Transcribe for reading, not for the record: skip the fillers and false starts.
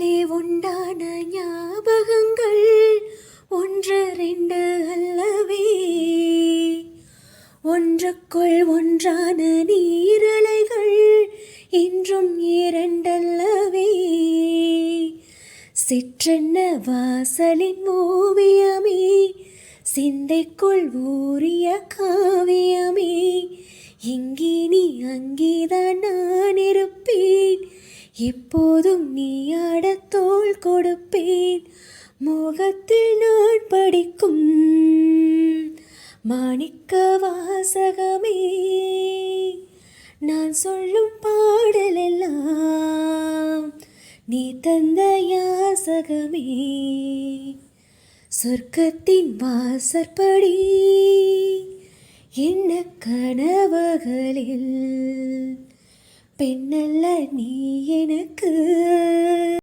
உன்னாலே உண்டான ஞாபகங்கள் ஒன்று ரெண்டு அல்லவே, ஒன்றுக்குள் ஒன்றான நீரலைகள் இன்றும் இரண்டல்லவே. சிற்றென்ன வாசலின் ஓவியமே, சிந்தைக்குள் ஊறிய காவியமே, இங்கினி அங்கேதான் நான் இருப்பேன், எப்போதும் நீயாட தோள் கொடுப்பேன். மோகத்தில் நான் படிக்கும் மாணிக்க வாசகமே, நான் சொல்லும் பாடலெல்லாம் நீ தந்த யாசகமே. சொர்க்கத்தின் வாசற்படி என்ன கனவுகளில் பெண்ணல்ல நீ எனக்கு.